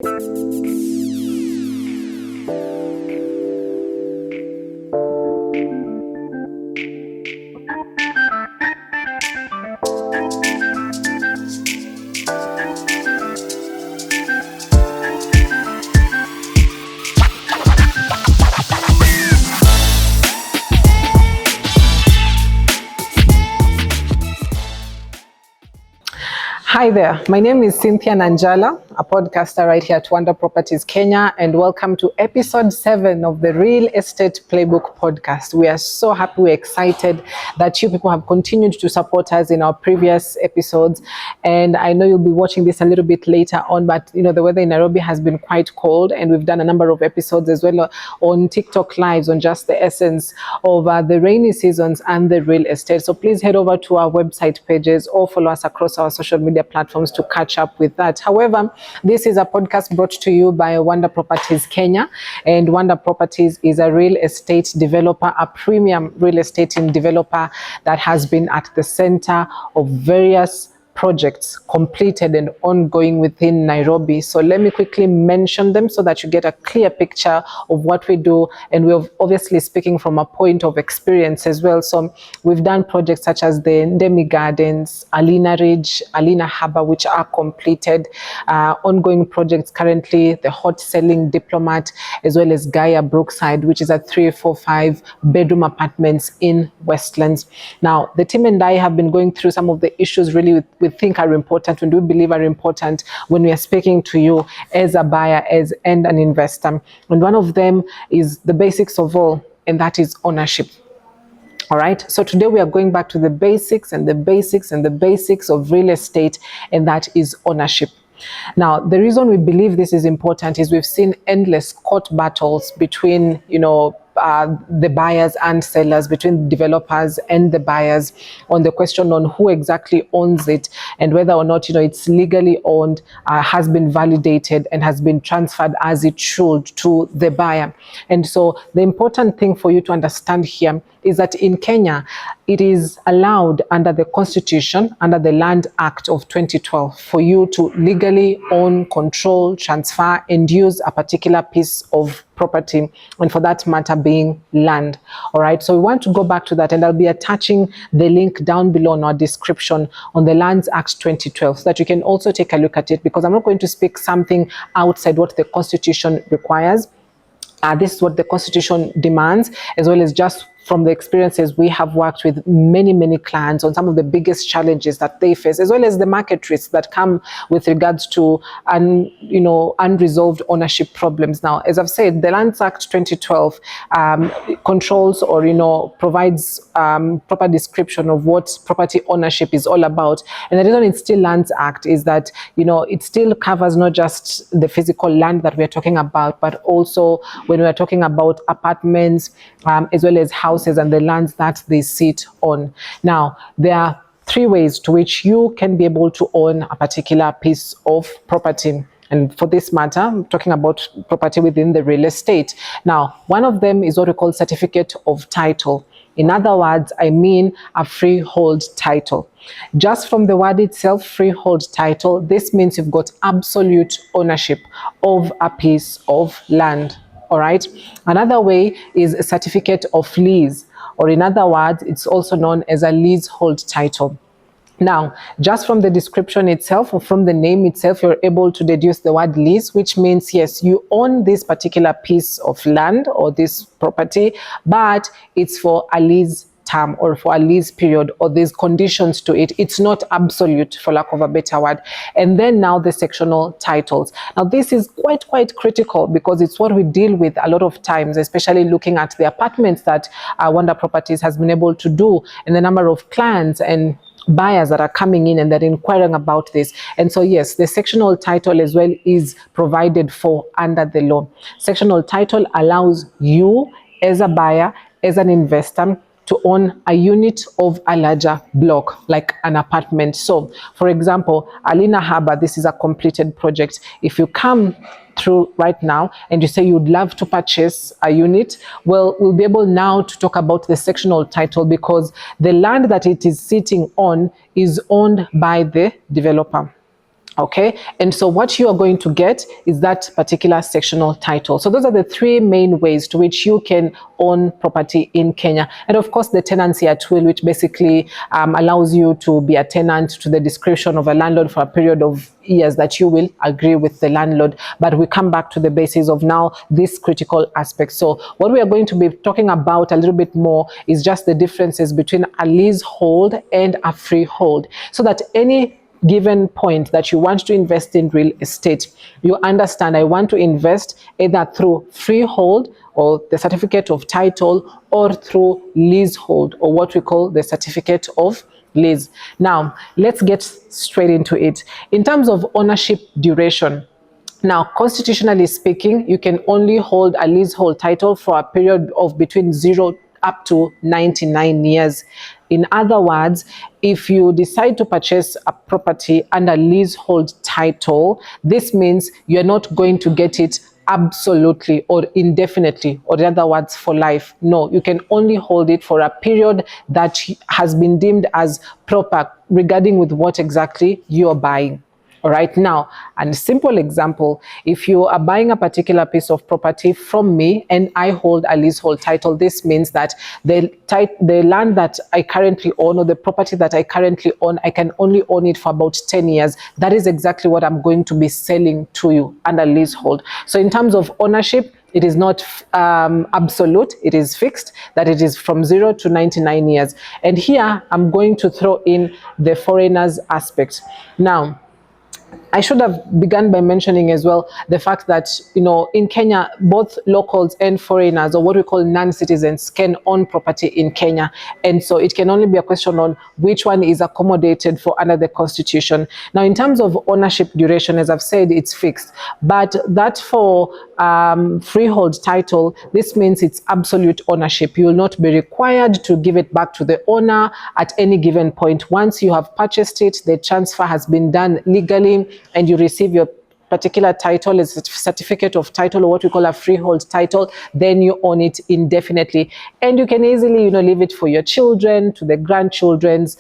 Hi there, my name is Cynthia Nanjala, a podcaster right here at Wonder Properties Kenya, and welcome to episode 7 of the Real Estate Playbook podcast. We are so happy, we're excited that you people have continued to support us in our previous episodes, and I know you'll be watching this a little bit later on, but you know the weather in Nairobi has been quite cold, and we've done a number of episodes as well on TikTok lives on just the essence of the rainy seasons and the real estate. So please head over to our website pages or follow us across our social media platforms to catch up with that. However, this is a podcast brought to you by Wonder Properties Kenya, and Wonder Properties is a real estate developer, a premium real estate developer that has been at the center of various projects completed and ongoing within Nairobi. So let me quickly mention them so that you get a clear picture of what we do, and we're obviously speaking from a point of experience as well. So we've done projects such as the Ndemi Gardens, Alina Ridge, Alina Harbour, which are completed, ongoing projects currently, the hot selling Diplomat, as well as Gaia Brookside, which is a 3-4-5 bedroom apartments in Westlands. Now, the team and I have been going through some of the issues really we think are important, and we believe are important when we are speaking to you as a buyer and an investor. And one of them is the basics of all, and that is ownership. All right, so today we are going back to the basics and the basics and the basics of real estate, and that is ownership. Now, the reason we believe this is important is we've seen endless court battles between, the buyers and sellers, between developers and the buyers, on the question on who exactly owns it and whether or not it's legally owned, has been validated and has been transferred as it should to the buyer. And so the important thing for you to understand here is that in Kenya, it is allowed under the Constitution, under the Land Act of 2012, for you to legally own, control, transfer, and use a particular piece of property, and for that matter being land. All right, so we want to go back to that, and I'll be attaching the link down below in our description on the Lands Act 2012 so that you can also take a look at it, because I'm not going to speak something outside what the Constitution requires. This is what the Constitution demands, as well as just from the experiences we have worked with many clients on some of the biggest challenges that they face, as well as the market risks that come with regards to unresolved ownership problems. Now, as I've said, the Lands Act 2012 controls or provides proper description of what property ownership is all about. And the reason it's still Lands Act is that it still covers not just the physical land that we're talking about, but also when we're talking about apartments, as well as houses and the lands that they sit on. Now, there are 3 ways to which you can be able to own a particular piece of property. And for this matter, I'm talking about property within the real estate. Now, one of them is what we call certificate of title. In other words, I mean a freehold title. Just from the word itself, freehold title, this means you've got absolute ownership of a piece of land. All right. Another way is a certificate of lease, or in other words, it's also known as a leasehold title. Now, just from the description itself, or from the name itself, you're able to deduce the word lease, which means, yes, you own this particular piece of land or this property, but it's for a lease term or for a lease period, or there's conditions to it. It's not absolute, for lack of a better word. And then now the sectional titles. Now this is quite critical, because it's what we deal with a lot of times, especially looking at the apartments that Wonder Properties has been able to do, and the number of clients and buyers that are coming in and they're inquiring about this. And so yes, the sectional title as well is provided for under the law. Sectional title allows you as a buyer, as an investor, to own a unit of a larger block, like an apartment. So, for example, Alina Harbour, this is a completed project. If you come through right now and you say you'd love to purchase a unit, well, we'll be able now to talk about the sectional title, because the land that it is sitting on is owned by the developer. Okay, and so what you are going to get is that particular sectional title. So those are the three main ways to which you can own property in Kenya. And of course, the tenancy at will, which basically allows you to be a tenant to the discretion of a landlord for a period of years that you will agree with the landlord. But we come back to the basis of now this critical aspect. So what we are going to be talking about a little bit more is just the differences between a leasehold and a freehold, so that any given point that you want to invest in real estate, you understand I want to invest either through freehold or the certificate of title, or through leasehold, or what we call the certificate of lease. Now, let's get straight into it. In terms of ownership duration, now, constitutionally speaking, you can only hold a leasehold title for a period of between 0 up to 99 years. In other words, if you decide to purchase a property under leasehold title, this means you're not going to get it absolutely or indefinitely, or in other words, for life. No, you can only hold it for a period that has been deemed as proper regarding with what exactly you're buying. All right, now, and a simple example, if you are buying a particular piece of property from me and I hold a leasehold title, this means that the land that I currently own, or the property that I currently own, I can only own it for about 10 years. That is exactly what I'm going to be selling to you under leasehold. So in terms of ownership, it is not absolute, it is fixed, that it is from 0 to 99 years. And here I'm going to throw in the foreigners aspect. Now, I should have begun by mentioning as well the fact that, in Kenya, both locals and foreigners, or what we call non-citizens, can own property in Kenya. And so it can only be a question on which one is accommodated for under the constitution. Now, in terms of ownership duration, as I've said, it's fixed. But that for freehold title, this means it's absolute ownership. You will not be required to give it back to the owner at any given point. Once you have purchased it, the transfer has been done legally, and you receive your particular title as a certificate of title, or what we call a freehold title, then you own it indefinitely. And you can easily, leave it for your children, to the grandchildren's,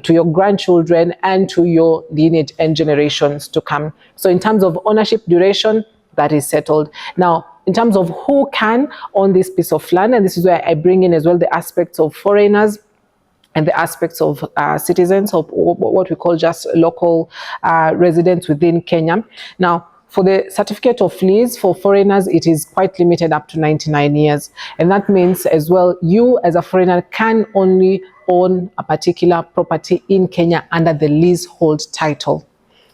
to your grandchildren, and to your lineage and generations to come. So in terms of ownership duration, that is settled. Now, in terms of who can own this piece of land, and this is where I bring in as well the aspects of foreigners and the aspects of citizens, of what we call just local residents within Kenya. Now, for the certificate of lease for foreigners, it is quite limited up to 99 years. And that means as well, you as a foreigner can only own a particular property in Kenya under the leasehold title.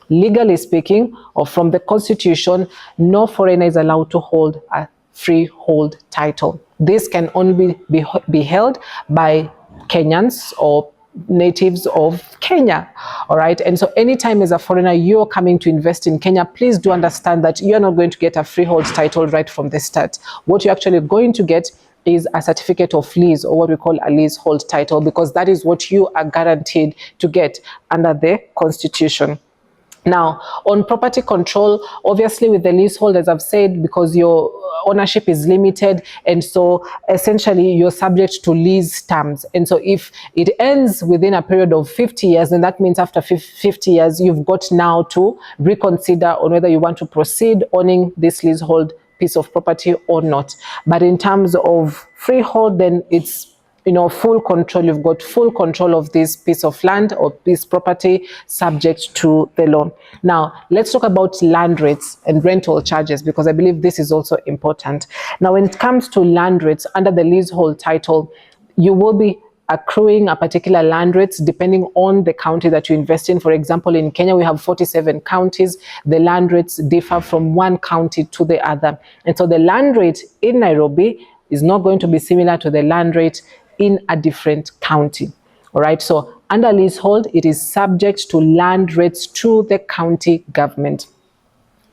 Legally speaking, or from the constitution, no foreigner is allowed to hold a freehold title. This can only be held by Kenyans or natives of Kenya. All right. And so anytime as a foreigner you're coming to invest in Kenya, please do understand that you're not going to get a freehold title right from the start. What you're actually going to get is a certificate of lease, or what we call a leasehold title, because that is what you are guaranteed to get under the constitution. Now, on property control, obviously with the leasehold, as I've said, because your ownership is limited, and so essentially you're subject to lease terms. And so if it ends within a period of 50 years, then that means after 50 years, you've got now to reconsider on whether you want to proceed owning this leasehold piece of property or not. But in terms of freehold, then it's full control. You've got full control of this piece of land or this property subject to the law. Now, let's talk about land rates and rental charges, because I believe this is also important. Now, when it comes to land rates under the leasehold title, you will be accruing a particular land rates depending on the county that you invest in. For example, in Kenya, we have 47 counties. The land rates differ from one county to the other. And so the land rate in Nairobi is not going to be similar to the land rate in a different county. All right, so under leasehold, it is subject to land rates to the county government.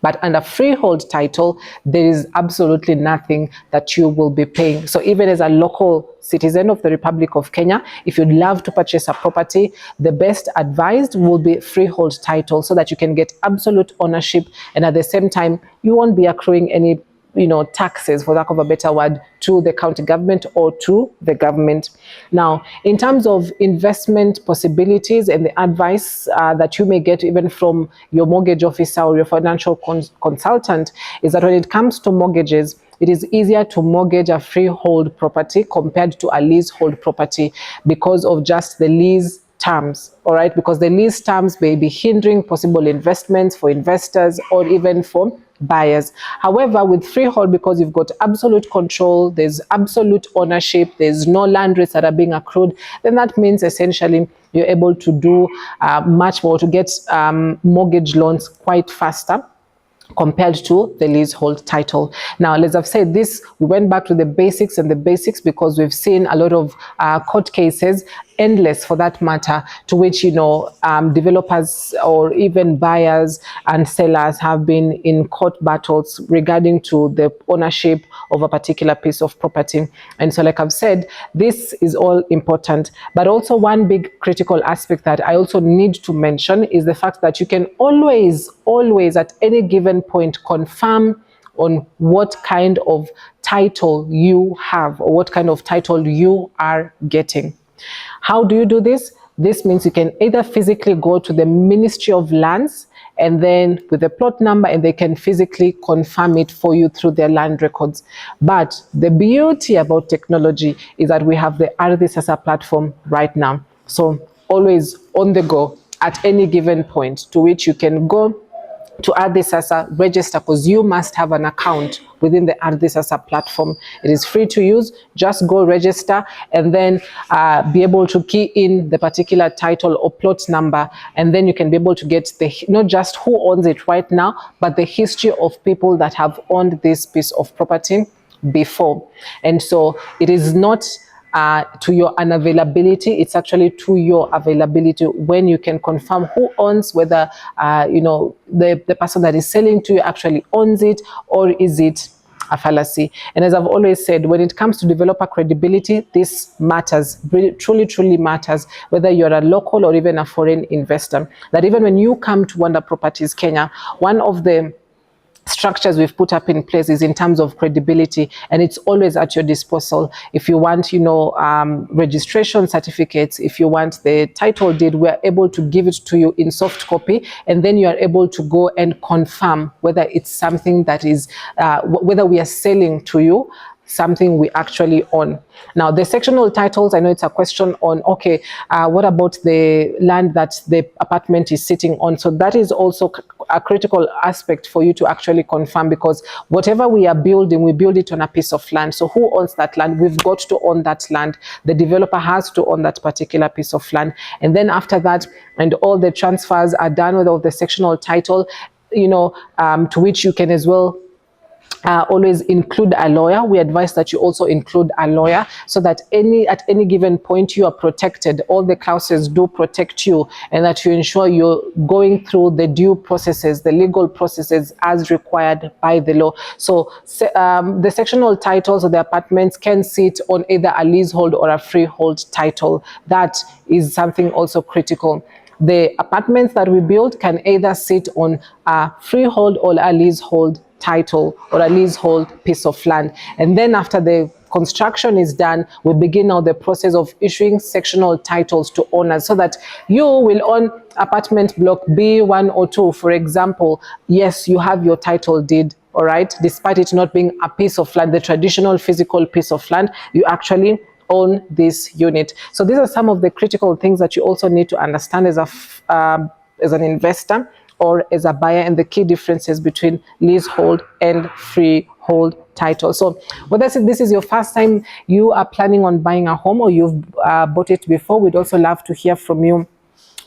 But under freehold title, there is absolutely nothing that you will be paying. So even as a local citizen of the Republic of Kenya, if you'd love to purchase a property, the best advised will be freehold title, so that you can get absolute ownership, and at the same time, you won't be accruing any taxes, for lack of a better word, to the county government or to the government. Now, in terms of investment possibilities and the advice that you may get even from your mortgage officer or your financial consultant, is that when it comes to mortgages, it is easier to mortgage a freehold property compared to a leasehold property because of just the lease terms, all right? Because the lease terms may be hindering possible investments for investors or even for buyers. However, with freehold, because you've got absolute control, there's absolute ownership, there's no land rates that are being accrued, then that means essentially you're able to do much more, to get mortgage loans quite faster compared to the leasehold title. Now, as I've said this, we went back to the basics and the basics because we've seen a lot of court cases, endless for that matter, to which developers or even buyers and sellers have been in court battles regarding to the ownership of a particular piece of property. And so, like I've said, this is all important, but also one big critical aspect that I also need to mention is the fact that you can always at any given point confirm on what kind of title you have or what kind of title you are getting. How do you do this? This means you can either physically go to the Ministry of Lands and then with the plot number, and they can physically confirm it for you through their land records. But the beauty about technology is that we have the Ardhi Sasa platform right now. So always on the go at any given point, to which you can go to Ardhi Sasa, register, because you must have an account within the Ardhi Sasa platform. It is free to use. Just go register and then be able to key in the particular title or plot number, and then you can be able to get not just who owns it right now, but the history of people that have owned this piece of property before. And so it is not to your unavailability, it's actually to your availability when you can confirm who owns, whether the person that is selling to you actually owns it, or is it a fallacy. And as I've always said, when it comes to developer credibility, this matters, really, truly matters, whether you're a local or even a foreign investor. That even when you come to Wonder Properties Kenya, one of the structures we've put up in place is in terms of credibility, and it's always at your disposal. If you want, registration certificates, if you want the title deed, we're able to give it to you in soft copy, and then you are able to go and confirm whether it's something that is, whether we are selling to you something we actually own. Now, the sectional titles, I know it's a question on, okay, what about the land that the apartment is sitting on? So that is also a critical aspect for you to actually confirm, because whatever we are building, we build it on a piece of land. So who owns that land? We've got to own that land. The developer has to own that particular piece of land. And then after that, and all the transfers are done with all the sectional title, to which you can as well always include a lawyer. We advise that you also include a lawyer, so that at any given point you are protected. All the clauses do protect you, and that you ensure you're going through the due processes, the legal processes as required by the law. So the sectional titles of the apartments can sit on either a leasehold or a freehold title. That is something also critical. The apartments that we build can either sit on a freehold or a leasehold title or a leasehold piece of land. And then after the construction is done, we begin now the process of issuing sectional titles to owners, so that you will own apartment block B1 or 2, for example. Yes, you have your title deed, all right, despite it not being a piece of land, the traditional physical piece of land, you actually own this unit. So these are some of the critical things that you also need to understand as an investor or as a buyer, and the key differences between leasehold and freehold title. So whether this is your first time you are planning on buying a home, or you've bought it before, we'd also love to hear from you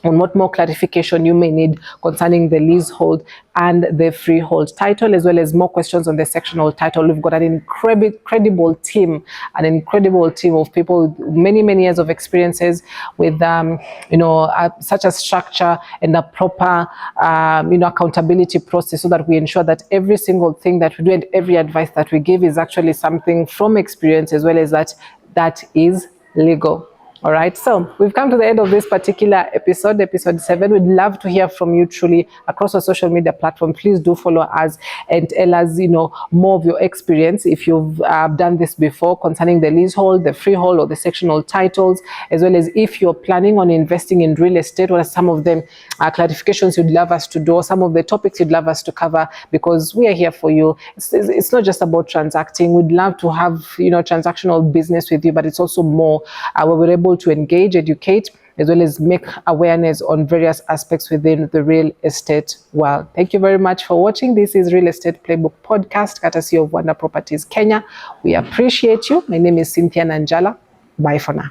on what more clarification you may need concerning the leasehold and the freehold title, as well as more questions on the sectional title. We've got an incredible team of people with many years of experiences with such a structure and a proper accountability process, so that we ensure that every single thing that we do and every advice that we give is actually something from experience, as well as that is legal. All right, so we've come to the end of this particular episode, episode 7. We'd love to hear from you truly across our social media platform. Please do follow us and tell us, more of your experience if you've done this before concerning the leasehold, the freehold, or the sectional titles, as well as if you're planning on investing in real estate. What are some of them clarifications you'd love us to do, or some of the topics you'd love us to cover, because we are here for you. It's not just about transacting. We'd love to have, transactional business with you, but it's also more where we're able to engage, educate, as well as make awareness on various aspects within the real estate world. Thank you very much for watching. This is Real Estate Playbook Podcast, courtesy of Wonder Properties Kenya. We appreciate you. My name is Cynthia Nanjala. Bye for now.